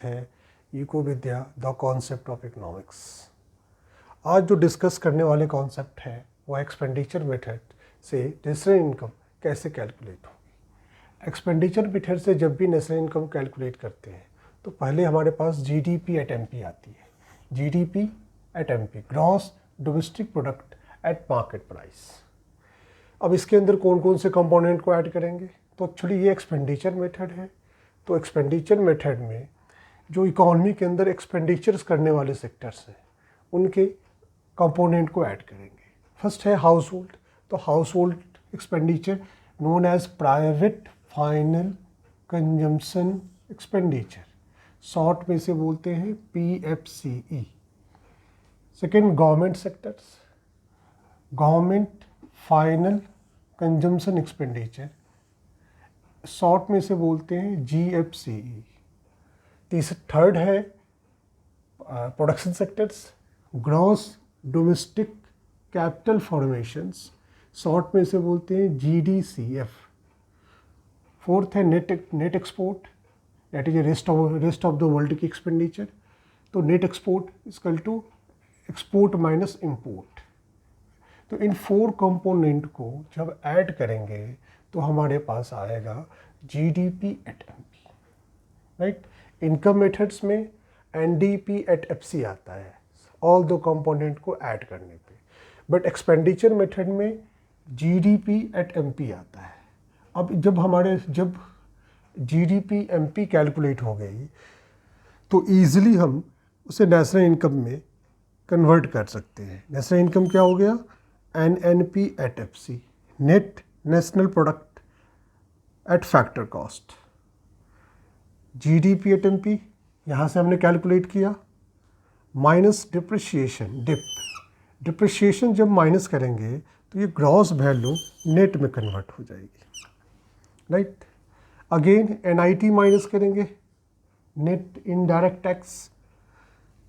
है eco Vidya the concept of economics. आज जो डिस्कस करने वाले कॉन्सेप्ट है वो एक्सपेंडिचर मेथड से नेशनल इनकम कैसे कैलकुलेट होगी। एक्सपेंडिचर मेथड से जब भी नेशनल इनकम कैलकुलेट करते हैं तो पहले हमारे पास जीडीपी एट एमपी आती है। GDP at MP, gross domestic product at market price. अब इसके अंदर कौन कौन से कंपोनेंट को ऐड करेंगे, तो एक्चुअली ये एक्सपेंडिचर मेथड है। तो एक्सपेंडिचर मेथड में जो इकोनॉमी के अंदर एक्सपेंडिचर्स करने वाले सेक्टर्स हैं उनके कंपोनेंट को ऐड करेंगे। फर्स्ट है हाउस होल्ड। तो household expenditure known as private final consumption expenditure, short में से बोलते हैं PFCE। Second, government sectors, government final consumption expenditure, short में से बोलते हैं GFCE। थर्ड है production sectors, gross domestic capital formations, short में से बोलते हैं GDCF। फोर्थ है net export, that is rest of the world की एक्सपेंडिचर। तो net export equal to export minus import. तो इन फोर कंपोनेंट को जब ऐड करेंगे तो हमारे पास आएगा GDP at MP, right. Income methods में NDP एट FC आता है ऑल दो कंपोनेंट को ऐड करने पे, बट एक्सपेंडिचर मेथड में GDP एट MP आता है। अब जब GDP MP कैलकुलेट हो गई तो ईजिली हम उसे नेशनल इनकम में कन्वर्ट कर सकते हैं। नेशनल इनकम क्या हो गया, NNP at FC, net national product at factor cost. GDP at MP यहाँ से हमने कैलकुलेट किया, माइनस डिप्रिशिएशन, डिप्रिशिएशन जब माइनस करेंगे तो ये ग्रॉस वैल्यू नेट में कन्वर्ट हो जाएगी, राइट। अगेन NIT माइनस करेंगे, नेट इनडायरेक्ट टैक्स।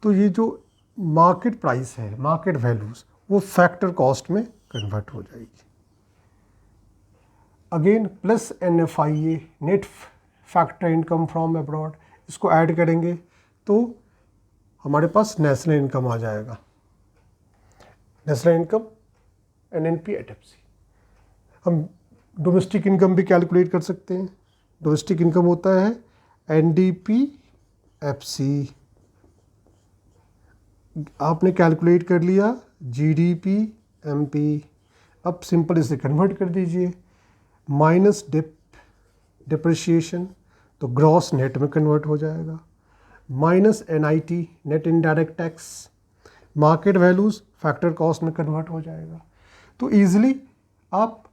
तो ये जो मार्केट प्राइस है, मार्केट वैल्यूज, वो फैक्टर कॉस्ट में कन्वर्ट हो जाएगी। Again plus NFIA, net factor income from abroad, इसको ऐड करेंगे तो हमारे पास नेशनल इनकम आ जाएगा। National income NNP at FC। हम डोमेस्टिक इनकम भी कैलकुलेट कर सकते हैं। डोमेस्टिक इनकम होता है NDP FC। आपने कैलकुलेट कर लिया GDP MP। अब सिंपल इसे कन्वर्ट कर दीजिए, माइनस डिप्रिशिएशन तो ग्रॉस नेट में कन्वर्ट हो जाएगा, minus NIT net indirect tax, market values factor cost में कन्वर्ट हो जाएगा। तो ईजिली आप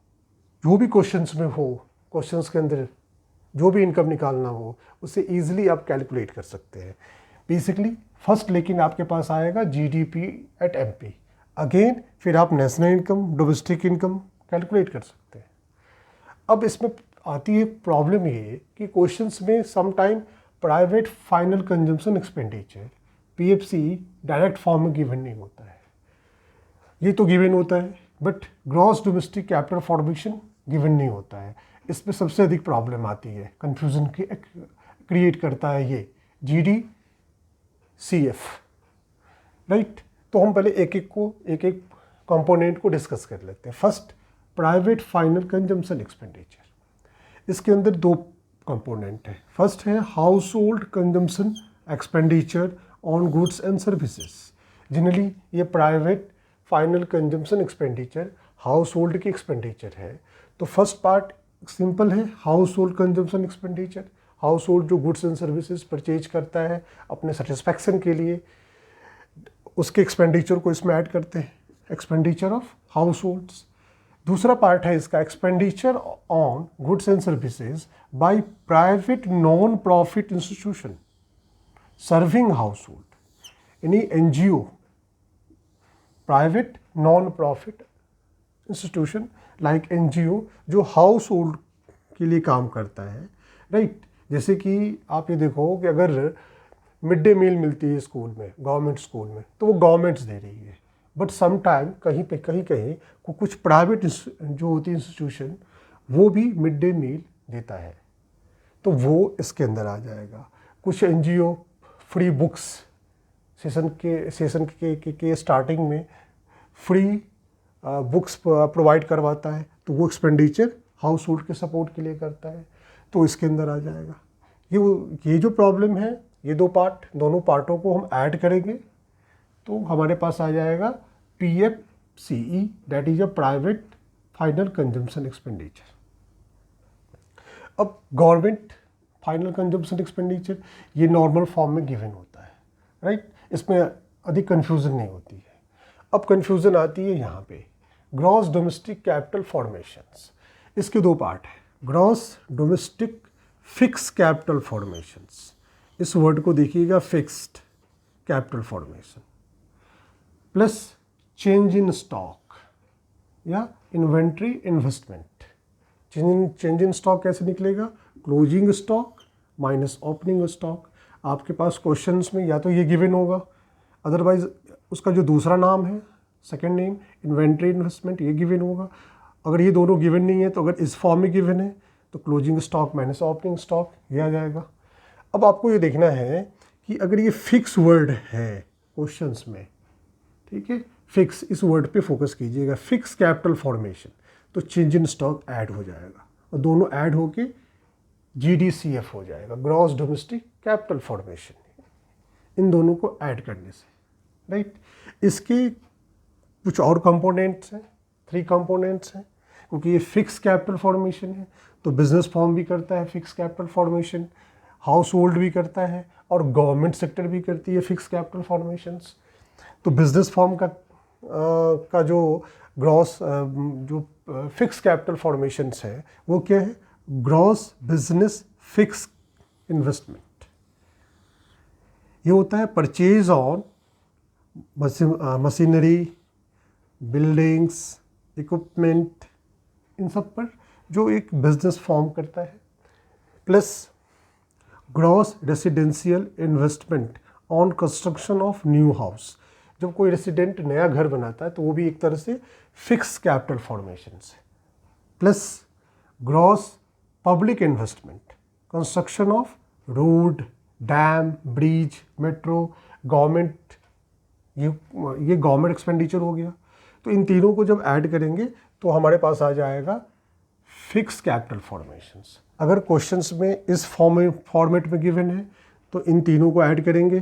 जो भी क्वेश्चंस में हो, क्वेश्चंस के अंदर जो भी इनकम निकालना हो उसे ईजिली आप कैलकुलेट कर सकते हैं। बेसिकली फर्स्ट लेकिन आपके पास आएगा GDP एट MP। अगेन फिर आप national income, domestic income calculate कर सकते हैं। अब इसमें आती है प्रॉब्लम ये कि क्वेश्चंस में some time private final consumption expenditure PFCE direct form में गिवन नहीं होता है। ये तो गिवन होता है but gross domestic capital formation given नहीं होता है। इसमें सबसे अधिक प्रॉब्लम आती है, कंफ्यूजन क्रिएट करता है ये GDCF, राइट। तो हम पहले एक एक कंपोनेंट को डिस्कस कर लेते हैं। First, private final consumption expenditure. इसके अंदर दो कंपोनेंट है। फर्स्ट है household consumption expenditure on goods and services. Generally ये private final consumption expenditure household की एक्सपेंडिचर है। तो फर्स्ट पार्ट सिंपल है, household consumption expenditure. Household जो गुड्स एंड सर्विसेज परचेज करता है अपने सेटिस्फैक्शन के लिए, उसके एक्सपेंडिचर को इसमें ऐड करते हैं, एक्सपेंडिचर ऑफ हाउस होल्ड्स। दूसरा पार्ट है इसका expenditure on goods and services by private non profit institution serving house hold, यानी NGO, private non profit institution like NGO जो हाउस होल्ड के लिए काम करता है, राइट। जैसे कि आप ये देखो कि अगर मिड डे मील मिलती है स्कूल में, गवर्नमेंट स्कूल में, तो वो गवर्नमेंट्स दे रही है, बट सम टाइम कहीं कुछ प्राइवेट जो होती है इंस्टीट्यूशन वो भी मिड डे मील देता है, तो वो इसके अंदर आ जाएगा। कुछ एनजीओ फ्री बुक्स सेशन के स्टार्टिंग में फ्री बुक्स प्रोवाइड करवाता है, तो वो एक्सपेंडिचर हाउस होल्ड के सपोर्ट के लिए करता है, तो इसके अंदर आ जाएगा। ये जो प्रॉब्लम है, ये दोनों पार्टों को हम ऐड करेंगे तो हमारे पास आ जाएगा PFCE, that is a private final consumption expenditure. अब गवर्नमेंट फाइनल कंजम्पशन एक्सपेंडिचर ये नॉर्मल फॉर्म में गिवन होता है, राइट, इसमें अधिक कन्फ्यूज़न नहीं होती है। अब कन्फ्यूज़न आती है यहाँ पे ग्रॉस डोमेस्टिक कैपिटल फॉर्मेशंस। इसके दो पार्ट हैं, gross domestic fix capital formations. इस वर्ड को देखिएगा, fixed capital formation plus change in stock या inventory investment. Change in stock कैसे निकलेगा, closing stock minus opening stock. आपके पास क्वेश्चंस में या तो ये गिवन होगा, अदरवाइज उसका जो दूसरा नाम है, सेकंड नेम इन्वेंट्री इन्वेस्टमेंट, ये गिवन होगा। अगर ये दोनों गिवन नहीं है तो अगर इस फॉर्म में गिवन है तो closing stock minus opening stock ये आ जाएगा। अब आपको ये देखना है कि अगर ये फिक्स वर्ड है क्वेश्चंस में, ठीक है, फिक्स इस वर्ड पे फोकस कीजिएगा, फिक्स कैपिटल फॉर्मेशन, तो चेंज इन स्टॉक ऐड हो जाएगा और दोनों ऐड होके GDCF हो जाएगा, ग्रॉस डोमेस्टिक कैपिटल फॉर्मेशन, इन दोनों को ऐड करने से, राइट। इसके कुछ और कंपोनेंट्स हैं, 3 कंपोनेंट्स हैं, क्योंकि ये फिक्स कैपिटल फॉर्मेशन है तो बिजनेस फॉर्म भी करता है fix capital formation, house hold भी करता है और गवर्नमेंट सेक्टर भी करती है फिक्स कैपिटल फॉर्मेशंस। तो बिजनेस फॉर्म का जो ग्रॉस जो फिक्स कैपिटल फॉर्मेशंस है वो क्या है, ग्रॉस बिजनेस फिक्स इन्वेस्टमेंट। ये होता है purchase on machinery, buildings, equipment, इन सब पर जो एक बिजनेस फॉर्म करता है, plus gross residential investment on construction of new house. जब कोई रेसिडेंट नया घर बनाता है तो वो भी एक तरह से फिक्स कैपिटल फॉर्मेशन है, plus gross public investment, construction of road, dam, bridge, metro, government, ये गवर्नमेंट एक्सपेंडिचर हो गया। तो इन तीनों को जब ऐड करेंगे तो हमारे पास आ जाएगा फिक्स कैपिटल फॉर्मेशंस। अगर क्वेश्चंस में इस फॉर्मेट में गिवन है तो इन तीनों को ऐड करेंगे,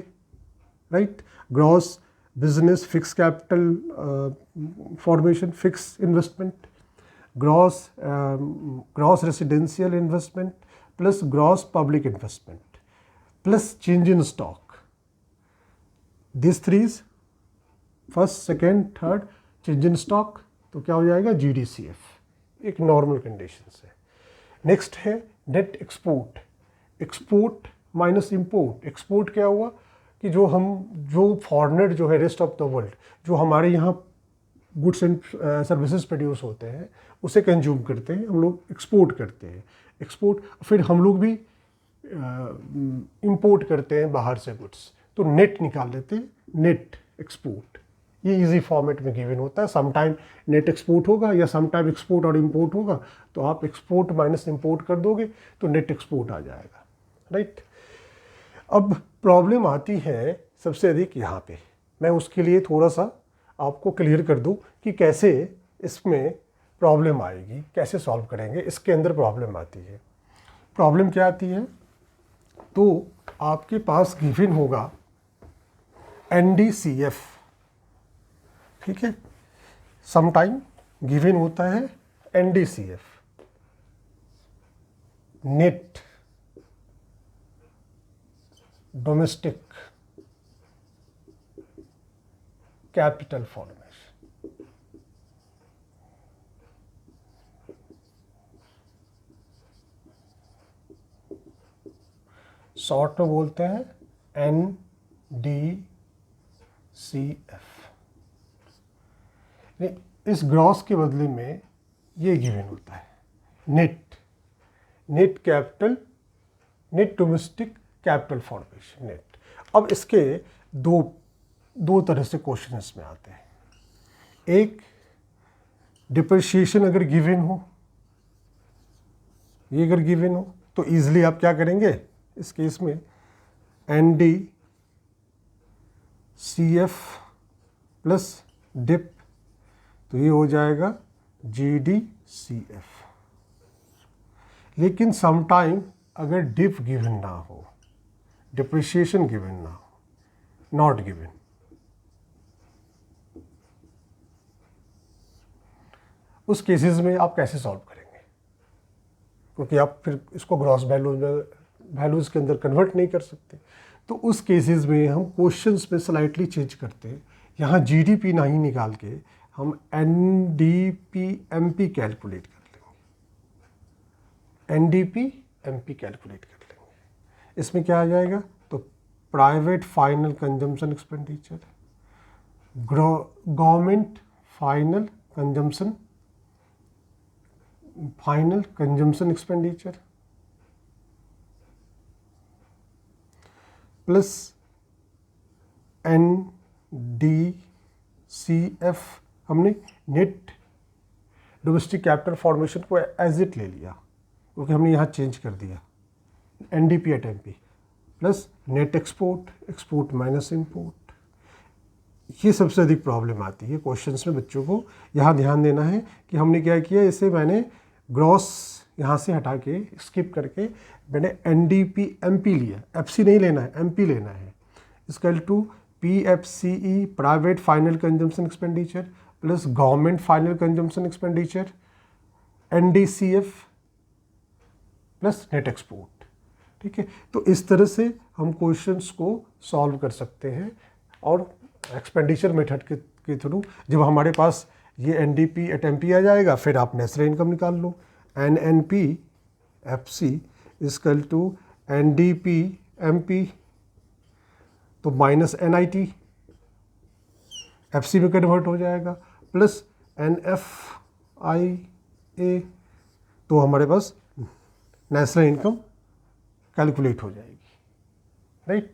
right, gross business fix capital formation fix investment, gross residential investment plus gross public investment plus change in stock. This threes first, second, third, change in stock, तो क्या हो जाएगा GDCF, एक नॉर्मल कंडीशन से। Next है net export, export minus import. Export क्या हुआ कि जो फॉरेनर जो है रेस्ट ऑफ द वर्ल्ड, जो हमारे यहाँ गुड्स एंड सर्विसेज प्रोड्यूस होते हैं उसे कंज्यूम करते हैं, हम लोग एक्सपोर्ट करते हैं। एक्सपोर्ट फिर हम लोग भी इंपोर्ट करते हैं बाहर से गुड्स, तो नेट निकाल लेते हैं, नेट एक्सपोर्ट। ये इजी फॉर्मेट में गिवन होता है, समटाइम नेट एक्सपोर्ट होगा या समटाइम एक्सपोर्ट और इंपोर्ट होगा, तो आप एक्सपोर्ट माइनस इंपोर्ट कर दोगे तो नेट एक्सपोर्ट आ जाएगा, राइट। अब प्रॉब्लम आती है सबसे अधिक यहाँ पे, मैं उसके लिए थोड़ा सा आपको क्लियर कर दूँ कि कैसे इसमें प्रॉब्लम आएगी, कैसे सॉल्व करेंगे। इसके अंदर प्रॉब्लम आती है, प्रॉब्लम क्या आती है, तो आपके पास गिवन होगा NDCF, ठीक है, समटाइम गिवन होता है NDCF, net domestic capital formation. Short में बोलते हैं NDCF। इस ग्रॉस के बदले में ये गिवन होता है net capital, net domestic capital formation, net. अब इसके दो तरह से क्वेश्चन इसमें आते हैं। एक, डिप्रिशिएशन अगर गिवन हो, ये अगर गिवन हो तो ईजिली आप क्या करेंगे इस केस में, NDCF प्लस डिप, तो ये हो जाएगा GDCF। लेकिन समटाइम अगर डिप गिवन ना हो, डिप्रिशिएशन गिवन ना हो, नॉट गिवन, उस केसेस में आप कैसे सॉल्व करेंगे? क्योंकि आप फिर इसको ग्रॉस वैल्यूज के अंदर कन्वर्ट नहीं कर सकते। तो उस केसेस में हम क्वेश्चंस में स्लाइटली चेंज करते हैं, यहाँ GDP नहीं निकाल के हम NDP-MP कैलकुलेट कर लेंगे। NDP-MP कैलकुलेट कर लेंगे। इसमें क्या आ जाएगा? तो private final consumption expenditure, government final consumption expenditure plus NDCF, हमने नेट डोमेस्टिक कैपिटल फॉर्मेशन को एज इट ले लिया क्योंकि हमने यहाँ चेंज कर दिया, NDP-MP plus net export minus import. ये सबसे अधिक प्रॉब्लम आती है क्वेश्चंस में। बच्चों को यहाँ ध्यान देना है कि हमने क्या किया, इसे मैंने ग्रॉस यहाँ से हटा के स्किप करके मैंने NDP-MP लिया, FC नहीं लेना है, MP लेना है। Is equal to PFCE private final consumption expenditure plus government final consumption expenditure, NDCF plus net export. ठीक है, तो इस तरह से हम क्वेश्चंस को सॉल्व कर सकते हैं और एक्सपेंडिचर मेथड के थ्रू। जब हमारे पास ये NDP-MP आ जाएगा, फिर आप नेशनल इनकम निकाल लो, NNP-FC इजकल टू NDP-MP तो माइनस NIT FC में कन्वर्ट हो जाएगा, प्लस NFIA, तो हमारे पास नेशनल इनकम कैलकुलेट हो जाएगी, राइट।